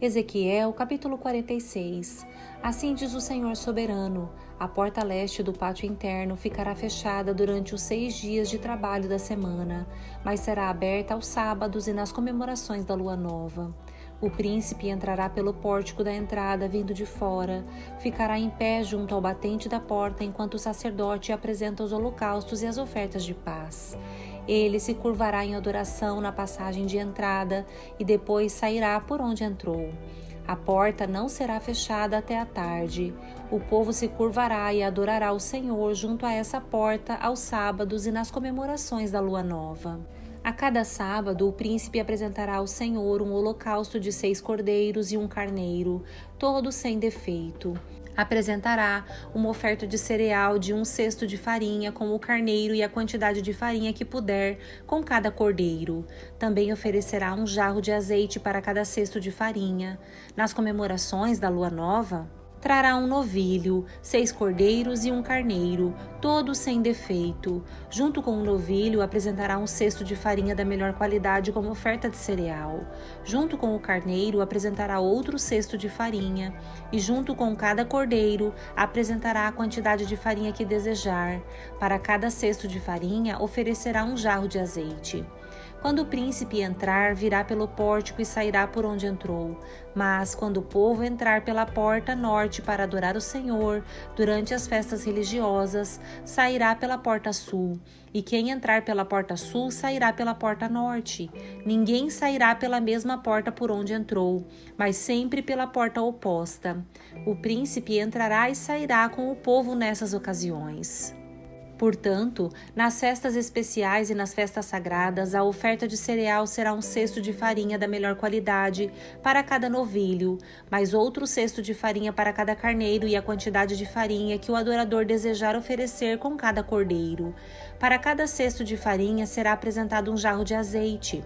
Ezequiel, capítulo 46. Assim diz o Senhor soberano: a porta leste do pátio interno ficará fechada durante os 6 dias de trabalho da semana, mas será aberta aos sábados e nas comemorações da lua nova. O príncipe entrará pelo pórtico da entrada vindo de fora, ficará em pé junto ao batente da porta enquanto o sacerdote apresenta os holocaustos e as ofertas de paz. Ele se curvará em adoração na passagem de entrada e depois sairá por onde entrou. A porta não será fechada até a tarde. O povo se curvará e adorará o Senhor junto a essa porta aos sábados e nas comemorações da lua nova. A cada sábado, o príncipe apresentará ao Senhor um holocausto de 6 cordeiros e um carneiro, todos sem defeito. Apresentará uma oferta de cereal de 1 cesto de farinha com o carneiro e a quantidade de farinha que puder com cada cordeiro. Também oferecerá um jarro de azeite para cada cesto de farinha. Nas comemorações da lua nova, trará um novilho, 6 cordeiros e um carneiro, todos sem defeito. Junto com o novilho, apresentará um cesto de farinha da melhor qualidade como oferta de cereal. Junto com o carneiro, apresentará outro cesto de farinha. E junto com cada cordeiro, apresentará a quantidade de farinha que desejar. Para cada cesto de farinha, oferecerá um jarro de azeite. Quando o príncipe entrar, virá pelo pórtico e sairá por onde entrou. Mas, quando o povo entrar pela porta norte para adorar o Senhor, durante as festas religiosas, sairá pela porta sul. E quem entrar pela porta sul, sairá pela porta norte. Ninguém sairá pela mesma porta por onde entrou, mas sempre pela porta oposta. O príncipe entrará e sairá com o povo nessas ocasiões. Portanto, nas festas especiais e nas festas sagradas, a oferta de cereal será 1 cesto de farinha da melhor qualidade para cada novilho, mais outro cesto de farinha para cada carneiro e a quantidade de farinha que o adorador desejar oferecer com cada cordeiro. Para cada cesto de farinha será apresentado um jarro de azeite.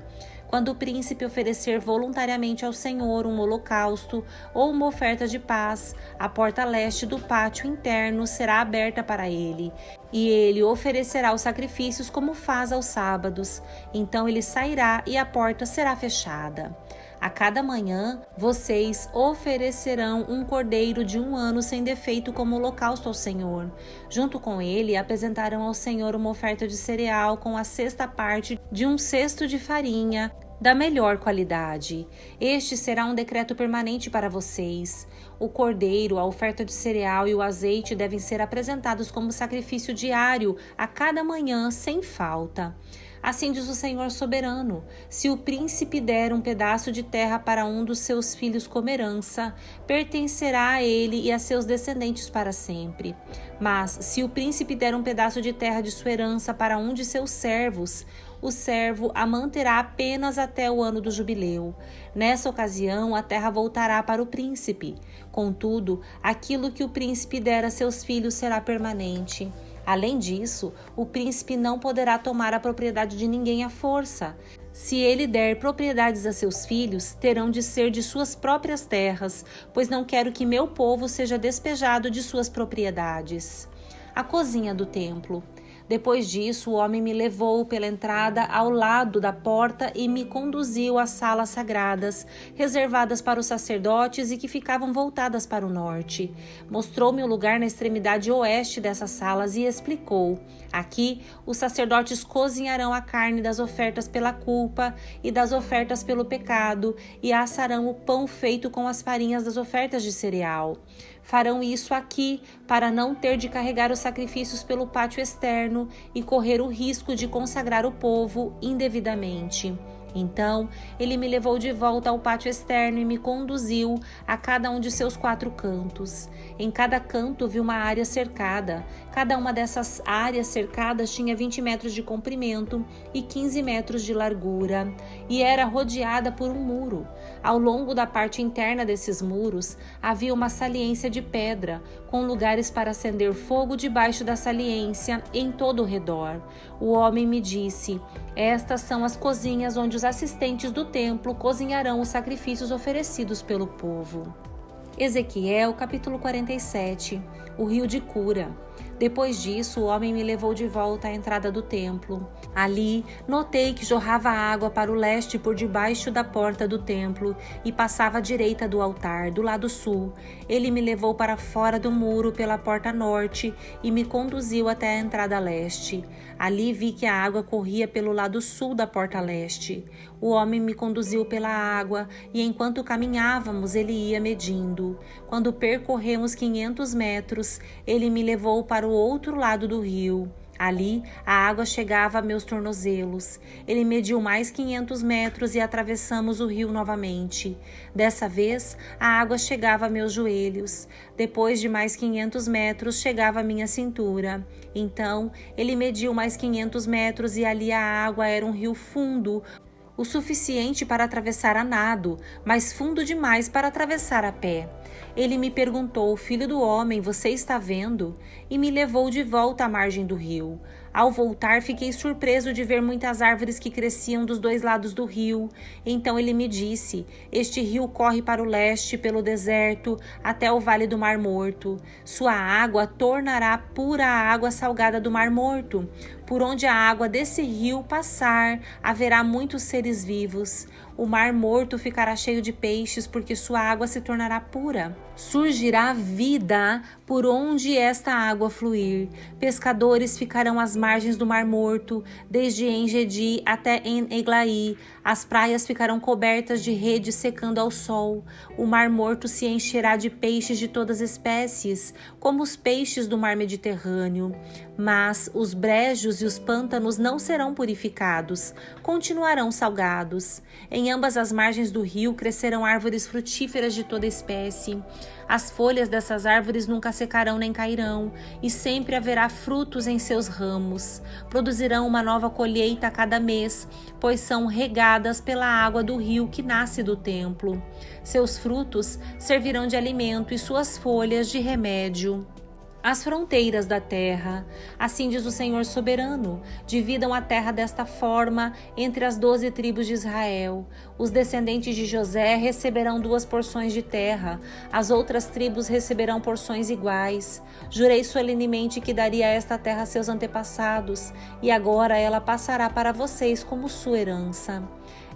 Quando o príncipe oferecer voluntariamente ao Senhor um holocausto ou uma oferta de paz, a porta leste do pátio interno será aberta para ele, e ele oferecerá os sacrifícios como faz aos sábados. Então ele sairá e a porta será fechada. A cada manhã, vocês oferecerão um cordeiro de 1 ano sem defeito como holocausto ao Senhor. Junto com ele, apresentarão ao Senhor uma oferta de cereal com a 6ª parte de 1 cesto de farinha da melhor qualidade. Este será um decreto permanente para vocês. O cordeiro, a oferta de cereal e o azeite devem ser apresentados como sacrifício diário a cada manhã, sem falta. Assim diz o Senhor soberano: se o príncipe der um pedaço de terra para um dos seus filhos como herança, pertencerá a ele e a seus descendentes para sempre. Mas se o príncipe der um pedaço de terra de sua herança para um de seus servos, o servo a manterá apenas até o ano do jubileu. Nessa ocasião, a terra voltará para o príncipe. Contudo, aquilo que o príncipe der a seus filhos será permanente. Além disso, o príncipe não poderá tomar a propriedade de ninguém à força. Se ele der propriedades a seus filhos, terão de ser de suas próprias terras, pois não quero que meu povo seja despejado de suas propriedades. A cozinha do templo. Depois disso, o homem me levou pela entrada ao lado da porta e me conduziu às salas sagradas, reservadas para os sacerdotes e que ficavam voltadas para o norte. Mostrou-me o lugar na extremidade oeste dessas salas e explicou: aqui, os sacerdotes cozinharão a carne das ofertas pela culpa e das ofertas pelo pecado e assarão o pão feito com as farinhas das ofertas de cereal. Farão isso aqui para não ter de carregar os sacrifícios pelo pátio externo e correr o risco de consagrar o povo indevidamente. Então, ele me levou de volta ao pátio externo e me conduziu a cada um de seus 4 cantos. Em cada canto vi uma área cercada. Cada uma dessas áreas cercadas tinha 20 metros de comprimento e 15 metros de largura, e era rodeada por um muro. Ao longo da parte interna desses muros, havia uma saliência de pedra, com lugares para acender fogo debaixo da saliência em todo o redor. O homem me disse: estas são as cozinhas onde os assistentes do templo cozinharão os sacrifícios oferecidos pelo povo. Ezequiel, capítulo 47. O rio de cura. Depois disso, o homem me levou de volta à entrada do templo. Ali, notei que jorrava água para o leste por debaixo da porta do templo e passava à direita do altar, do lado sul. Ele me levou para fora do muro pela porta norte e me conduziu até a entrada leste. Ali vi que a água corria pelo lado sul da porta leste. O homem me conduziu pela água e enquanto caminhávamos ele ia medindo. Quando percorremos 500 metros, ele me levou para o outro lado do rio. Ali, a água chegava a meus tornozelos. Ele mediu mais 500 metros e atravessamos o rio novamente. Dessa vez, a água chegava a meus joelhos. Depois de mais 500 metros, chegava a minha cintura. Então, ele mediu mais 500 metros e ali a água era um rio fundo, o suficiente para atravessar a nado, mas fundo demais para atravessar a pé. Ele me perguntou: filho do homem, você está vendo? E me levou de volta à margem do rio. Ao voltar, fiquei surpreso de ver muitas árvores que cresciam dos dois lados do rio. Então ele me disse: este rio corre para o leste, pelo deserto, até o vale do Mar Morto. Sua água tornará pura a água salgada do Mar Morto. Por onde a água desse rio passar, haverá muitos seres vivos. O Mar Morto ficará cheio de peixes, porque sua água se tornará pura. Surgirá vida por onde esta água fluir. Pescadores ficarão às margens do Mar Morto, desde En-Gedi até En-Eglaí. As praias ficarão cobertas de redes secando ao sol. O Mar Morto se encherá de peixes de todas as espécies, como os peixes do Mar Mediterrâneo. Mas os brejos e os pântanos não serão purificados, continuarão salgados. Em ambas as margens do rio crescerão árvores frutíferas de toda espécie. As folhas dessas árvores nunca secarão nem cairão, e sempre haverá frutos em seus ramos. Produzirão uma nova colheita a cada mês, pois são regadas pela água do rio que nasce do templo. Seus frutos servirão de alimento e suas folhas de remédio. As fronteiras da terra. Assim diz o Senhor soberano: dividam a terra desta forma entre as 12 tribos de Israel. Os descendentes de José receberão 2 porções de terra, as outras tribos receberão porções iguais. Jurei solenemente que daria esta terra a seus antepassados, e agora ela passará para vocês como sua herança.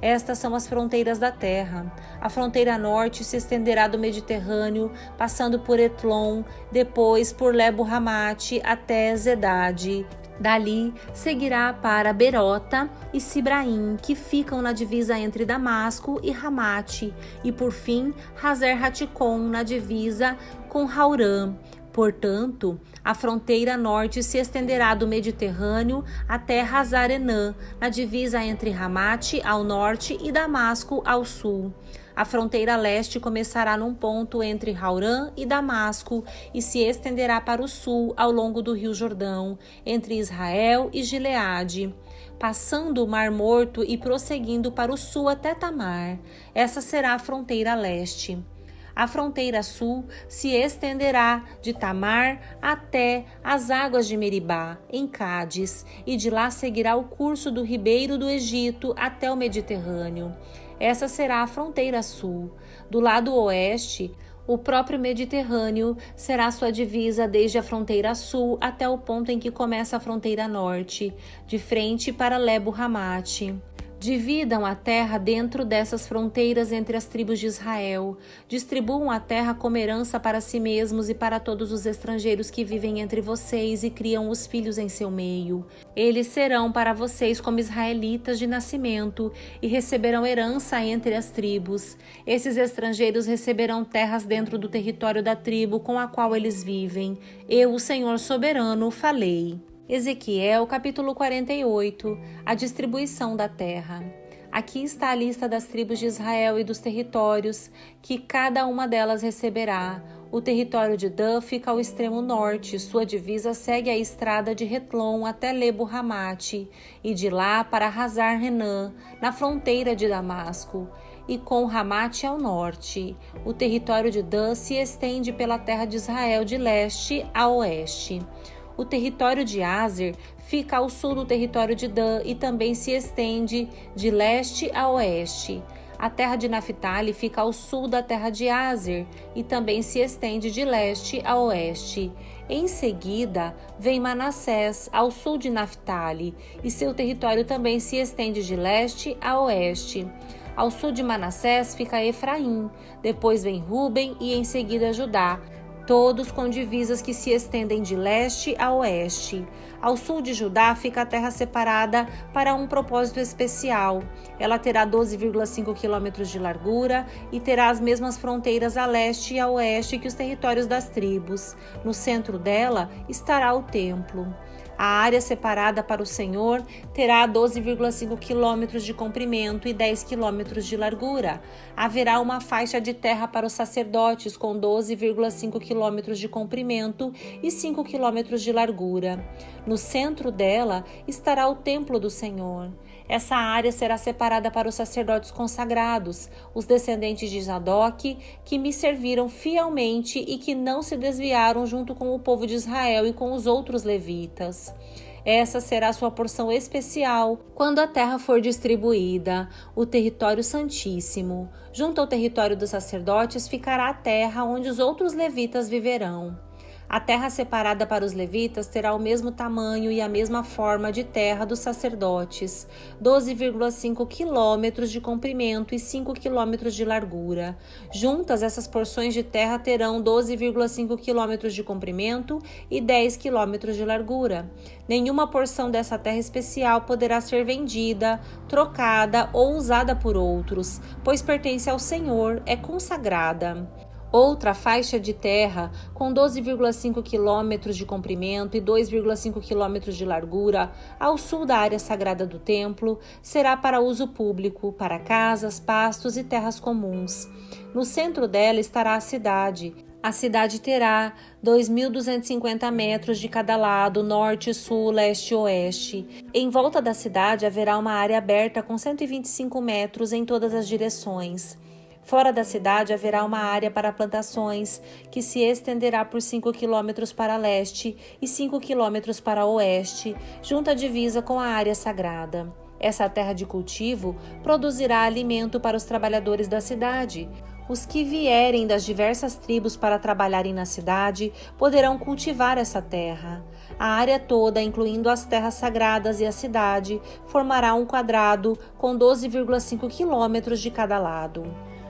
Estas são as fronteiras da terra. A fronteira norte se estenderá do Mediterrâneo, passando por Etlon, depois por Lebo-Hamate até Zedade. Dali seguirá para Berota e Sibraim, que ficam na divisa entre Damasco e Ramate, e por fim Hazer-Haticon, na divisa com Haurã. Portanto, a fronteira norte se estenderá do Mediterrâneo até Hazar-Enã, na divisa entre Ramate ao norte e Damasco ao sul. A fronteira leste começará num ponto entre Haurã e Damasco e se estenderá para o sul ao longo do rio Jordão, entre Israel e Gileade, passando o Mar Morto e prosseguindo para o sul até Tamar. Essa será a fronteira leste. A fronteira sul se estenderá de Tamar até as águas de Meribá, em Cádiz, e de lá seguirá o curso do ribeiro do Egito até o Mediterrâneo. Essa será a fronteira sul. Do lado oeste, o próprio Mediterrâneo será sua divisa desde a fronteira sul até o ponto em que começa a fronteira norte, de frente para Lebo-Hamate. Dividam a terra dentro dessas fronteiras entre as tribos de Israel. Distribuam a terra como herança para si mesmos e para todos os estrangeiros que vivem entre vocês e criam os filhos em seu meio. Eles serão para vocês como israelitas de nascimento e receberão herança entre as tribos. Esses estrangeiros receberão terras dentro do território da tribo com a qual eles vivem. Eu, o Senhor soberano, falei. Ezequiel, capítulo 48, a distribuição da terra. Aqui está a lista das tribos de Israel e dos territórios que cada uma delas receberá. O território de Dan fica ao extremo norte, sua divisa segue a estrada de Retlon até Lebo-Hamate, e de lá para Hazar-Renã, na fronteira de Damasco, e com Ramate ao norte. O território de Dan se estende pela terra de Israel de leste a oeste. O território de Azer fica ao sul do território de Dan e também se estende de leste a oeste. A terra de Naphtali fica ao sul da terra de Aser e também se estende de leste a oeste. Em seguida, vem Manassés, ao sul de Naphtali, e seu território também se estende de leste a oeste. Ao sul de Manassés fica Efraim, depois vem Ruben e em seguida Judá, todos com divisas que se estendem de leste a oeste. Ao sul de Judá fica a terra separada para um propósito especial. Ela terá 12,5 quilômetros de largura e terá as mesmas fronteiras a leste e a oeste que os territórios das tribos. No centro dela estará o templo. A área separada para o Senhor terá 12,5 quilômetros de comprimento e 10 quilômetros de largura. Haverá uma faixa de terra para os sacerdotes com 12,5 quilômetros de comprimento e 5 quilômetros de largura. No centro dela estará o templo do Senhor. Essa área será separada para os sacerdotes consagrados, os descendentes de Zadok, que me serviram fielmente e que não se desviaram junto com o povo de Israel e com os outros levitas. Essa será sua porção especial quando a terra for distribuída, o território santíssimo. Junto ao território dos sacerdotes ficará a terra onde os outros levitas viverão. A terra separada para os levitas terá o mesmo tamanho e a mesma forma de terra dos sacerdotes, 12,5 quilômetros de comprimento e 5 quilômetros de largura. Juntas, essas porções de terra terão 12,5 quilômetros de comprimento e 10 quilômetros de largura. Nenhuma porção dessa terra especial poderá ser vendida, trocada ou usada por outros, pois pertence ao Senhor, é consagrada. Outra faixa de terra com 12,5 quilômetros de comprimento e 2,5 quilômetros de largura ao sul da área sagrada do templo será para uso público, para casas, pastos e terras comuns. No centro dela estará a cidade. A cidade terá 2.250 metros de cada lado, norte, sul, leste e oeste. Em volta da cidade haverá uma área aberta com 125 metros em todas as direções. Fora da cidade haverá uma área para plantações, que se estenderá por 5 quilômetros para leste e 5 quilômetros para oeste, junto à divisa com a área sagrada. Essa terra de cultivo produzirá alimento para os trabalhadores da cidade. Os que vierem das diversas tribos para trabalharem na cidade poderão cultivar essa terra. A área toda, incluindo as terras sagradas e a cidade, formará um quadrado com 12,5 quilômetros de cada lado.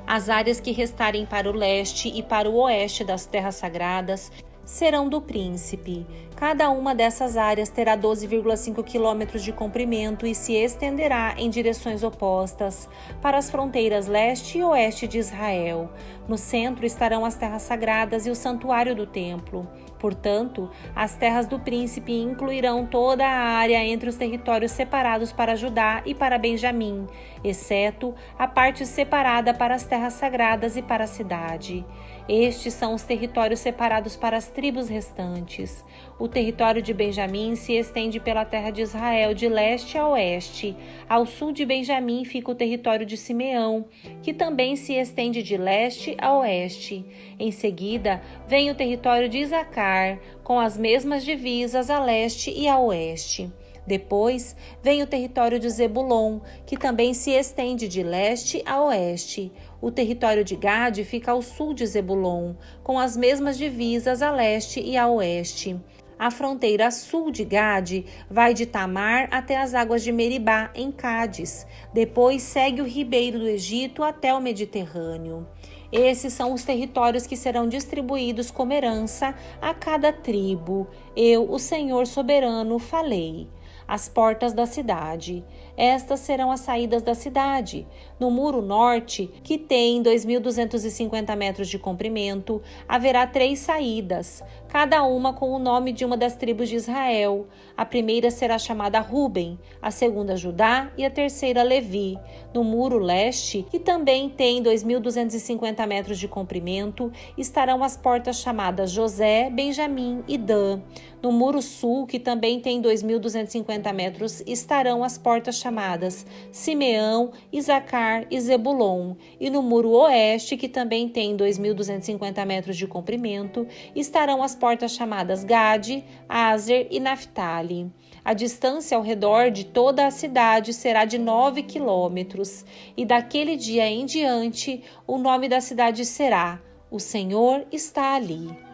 As áreas que restarem para o leste e para o oeste das terras sagradas serão do príncipe. Cada uma dessas áreas terá 12,5 quilômetros de comprimento e se estenderá em direções opostas para as fronteiras leste e oeste de Israel. No centro estarão as terras sagradas e o santuário do templo. Portanto, as terras do príncipe incluirão toda a área entre os territórios separados para Judá e para Benjamim, exceto a parte separada para as terras sagradas e para a cidade. Estes são os territórios separados para as tribos restantes. O território de Benjamim se estende pela terra de Israel de leste a oeste. Ao sul de Benjamim fica o território de Simeão, que também se estende de leste a oeste. Em seguida, vem o território de Isacar, com as mesmas divisas a leste e a oeste. Depois, vem o território de Zebulon, que também se estende de leste a oeste. O território de Gade fica ao sul de Zebulon, com as mesmas divisas a leste e a oeste. A fronteira sul de Gade vai de Tamar até as águas de Meribá, em Cádiz. Depois segue o ribeiro do Egito até o Mediterrâneo. Esses são os territórios que serão distribuídos como herança a cada tribo. Eu, o Senhor soberano, falei. As portas da cidade. Estas serão as saídas da cidade. No muro norte, que tem 2.250 metros de comprimento, haverá 3 saídas, cada uma com o nome de uma das tribos de Israel. A primeira será chamada Ruben, a segunda Judá e a terceira Levi. No muro leste, que também tem 2.250 metros de comprimento, estarão as portas chamadas José, Benjamim e Dan. No muro sul, que também tem 2.250 metros, estarão as portas chamadas Simeão, Isacar e Zebulon. E no muro oeste, que também tem 2.250 metros de comprimento, estarão as portas chamadas Gade, Aser e Naphtali. A distância ao redor de toda a cidade será de 9 quilômetros, e daquele dia em diante o nome da cidade será: O Senhor está ali.